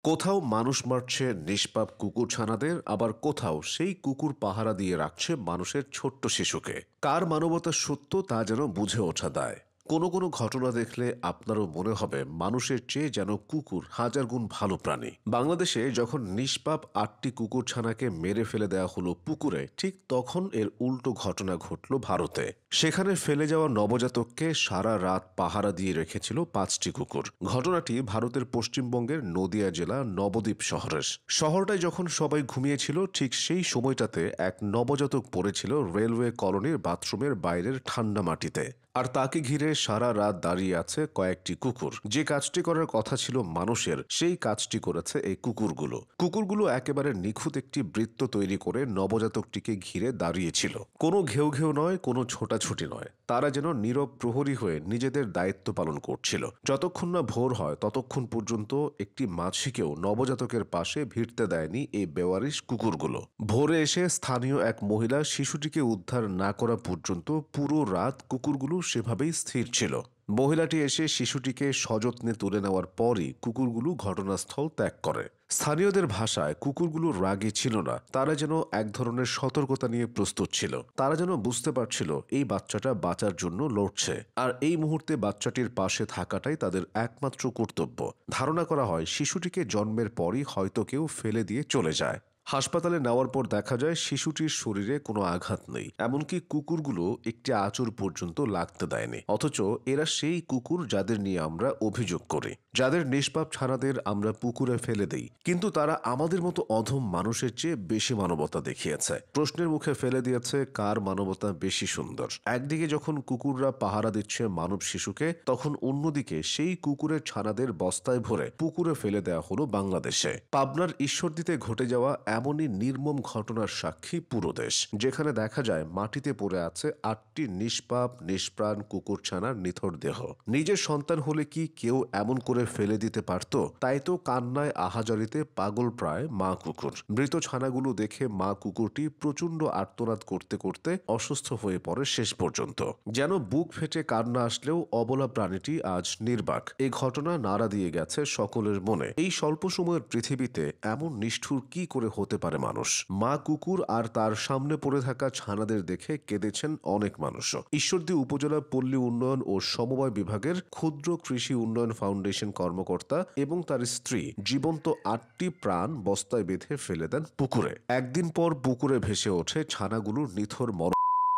কোথাও মানুষ মারছে নিষ্পাপ কুকুরছানাদের, আবার কোথাও সেই কুকুর পাহারা দিয়ে রাখছে মানুষের ছোট্ট শিশুকে। কার মানবতা সত্য তা যেন বুঝে ওঠা দায়। কোনো কোনো ঘটনা দেখলে আপনারও মনে হবে মানুষের চেয়ে যেন কুকুর হাজার গুণ ভালো প্রাণী। বাংলাদেশে যখন নিষ্পাপ ৮টি কুকুরছানাকে মেরে ফেলে দেওয়া হলো পুকুরে, ঠিক তখন এর উল্টো ঘটনা ঘটল ভারতে। সেখানে ফেলে যাওয়া নবজাতককে সারা রাত পাহারা দিয়ে রেখেছিল ৫টি কুকুর। ঘটনাটি ভারতের পশ্চিমবঙ্গের নদিয়া জেলা নবদ্বীপ শহরের। শহরটায় যখন সবাই ঘুমিয়েছিল, ঠিক সেই সময়টাতে এক নবজাতক পড়েছিল রেলওয়ে কলোনির বাথরুমের বাইরের ঠান্ডা মাটিতে। আর তাকে ঘিরে সারা রাত দাঁড়িয়ে আছে কয়েকটি কুকুর। যে কাজটি করার কথা ছিল মানুষের, সেই কাজটি করেছে এই কুকুরগুলো। কুকুরগুলো একেবারে নিখুঁত একটি বৃত্ত তৈরি করে নবজাতকটিকে ঘিরে দাঁড়িয়েছিল। কোনো ঘেউ ঘেউ নয়, কোনো ছোটাছুটি নয়। তারা যেন নীরব প্রহরী হয়ে নিজেদের দায়িত্ব পালন করছিল। যতক্ষণ না ভোর হয় ততক্ষণ পর্যন্ত একটি মাছিকেও নবজাতকের পাশে ভিড়তে দেয়নি এই বেওয়ারিশ কুকুরগুলো। ভোরে এসে স্থানীয় এক মহিলা শিশুটিকে উদ্ধার না করা পর্যন্ত পুরো রাত কুকুরগুলো সেভাবেই স্থির ছিল। মহিলাটি এসে শিশুটিকে সযত্নে তুলে নেওয়ার পরই কুকুরগুলো ঘটনাস্থল ত্যাগ করে। স্থানীয়দের ভাষায় কুকুরগুলো রাগী ছিল না, তারা যেন এক ধরনের সতর্কতা নিয়ে প্রস্তুত ছিল। তারা যেন বুঝতে পারছিল এই বাচ্চাটা বাঁচার জন্য লড়ছে, আর এই মুহূর্তে বাচ্চাটির পাশে থাকাটাই তাদের একমাত্র কর্তব্য। ধারণা করা হয় শিশুটিকে জন্মের পরই হয়তো কেউ ফেলে দিয়ে চলে যায়। হাসপাতালে নেওয়ার পর দেখা যায় শিশুটির শরীরে কোনো আঘাত নেই, এমনকি কুকুরগুলো একটি আঁচড় পর্যন্ত লাগতে দেয়নি। অথচ এরা সেই কুকুর যাদের নিয়ে আমরা অভিযোগ করি, যাদের নিষ্পাপ ছানাদের আমরা পুকুরে ফেলে দেই। কিন্তু তারা আমাদের মতো অধম মানুষের চেয়ে বেশি মানবতা দেখিয়েছে। প্রশ্নের মুখে ফেলে দিয়েছে কার মানবতা বেশি সুন্দর। একদিকে যখন কুকুররা পাহারা দিচ্ছে মানব শিশুকে, তখন অন্যদিকে সেই কুকুরের ছানাদের বস্তায় ভরে পুকুরে ফেলে দেওয়া হলো বাংলাদেশে। পাবনার ঈশ্বরদীতে ঘটে যাওয়া এমনই নির্মম ঘটনার সাক্ষী পুরো দেশ, যেখানে দেখা যায় মাটিতে পড়ে আছে ৮টি নিষ্পাপ নিষ্প্রাণ কুকুরছানার নিথর দেহ। নিজের সন্তান হলে কি কেউ এমন করে ফেলে দিতে পারত? তাই তো কান্নায় আহাজারিতে পাগল প্রায় মা কুকুর। মৃত ছানাগুলো দেখে মা কুকুরটি প্রচণ্ড আর্তনাদ করতে করতে অসুস্থ হয়ে পড়ে শেষ পর্যন্ত। যেন বুক ফেটে কান্না আসলেও অবলা প্রাণীটি আজ নির্বাক। এই ঘটনা নাড়া দিয়ে গেছে সকলের মনে। এই স্বল্প সময়ের পৃথিবীতে এমন নিষ্ঠুর কি করে হতে পারে মানুষ? মা কুকুর আর তার সামনে পড়ে থাকা ছানাদের দেখে কেঁদেছেন অনেক মানুষও। ঈশ্বরদী উপজেলা পল্লী উন্নয়ন ও সমবায় বিভাগের ক্ষুদ্র কৃষি উন্নয়ন ফাউন্ডেশন কর্মকর্তা এবং তার স্ত্রী জীবন্ত ৮টি প্রাণ বস্তায় বেঁধে ফেলে দেন পুকুরে। একদিন পর পুকুরে ভেসে ওঠে ছানাগুলোর নিথর মর।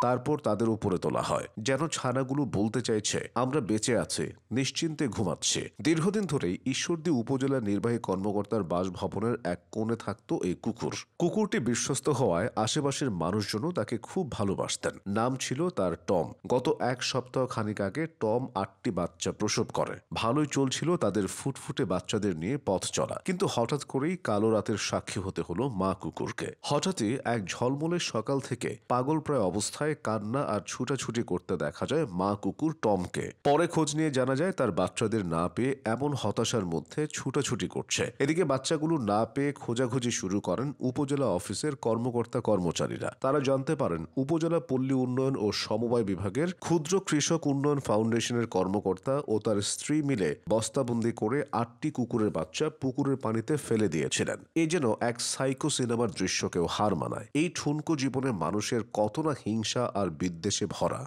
তারপর তাদের উপরে তোলা হয়, যেন ছানাগুলো বলতে চাইছে আমরা বেঁচে আছি, নিশ্চিন্তে ঘুমাচ্ছি। দীর্ঘদিন ধরেই ঈশ্বরদী উপজেলা নির্বাহী কর্মকর্তার বাসভবনের এক কোণে থাকতো এই কুকুর। কুকুরটি বিশ্বস্ত হওয়ায় আশেপাশের মানুষজনও তাকে খুব ভালোবাসতেন। নাম ছিল তার টম। গত এক সপ্তাহ খানিক আগে টম ৮টি বাচ্চা প্রসব করে। ভালোই চলছিল তাদের ফুটফুটে বাচ্চাদের নিয়ে পথ চলা, কিন্তু হঠাৎ করেই কালো রাতের সাক্ষী হতে হলো মা কুকুরকে। হঠাৎই এক ঝলমলে সকাল থেকে পাগল প্রায় অবস্থায় কান্না আর ছুটাছুটি করতে দেখা যায় মা কুকুর টমকে। পরে খোঁজ নিয়ে জানা যায় তার বাচ্চাদের না পেয়ে এমন হতাশার মধ্যে ছুটাছুটি করছে। এদিকে বাচ্চাগুলো না পেয়ে খোঁজাখুঁজি শুরু করেন উপজেলা অফিসের কর্মকর্তা কর্মচারীরা। তারা জানতে পারেন উপজেলা পল্লী উন্নয়ন ও সমবায় বিভাগের ক্ষুদ্র কৃষক উন্নয়ন ফাউন্ডেশনের কর্মকর্তা ও তার স্ত্রী মিলে বস্তাবন্দি করে ৮টি কুকুরের বাচ্চা পুকুরের পানিতে ফেলে দিয়েছিলেন। এ যেন এক সাইকো সিনেমার দৃশ্যকেও হার মানায়। এই ঠুনকো জীবনে মানুষের কত না হিংসা আর বিদ্বেষে ভরা।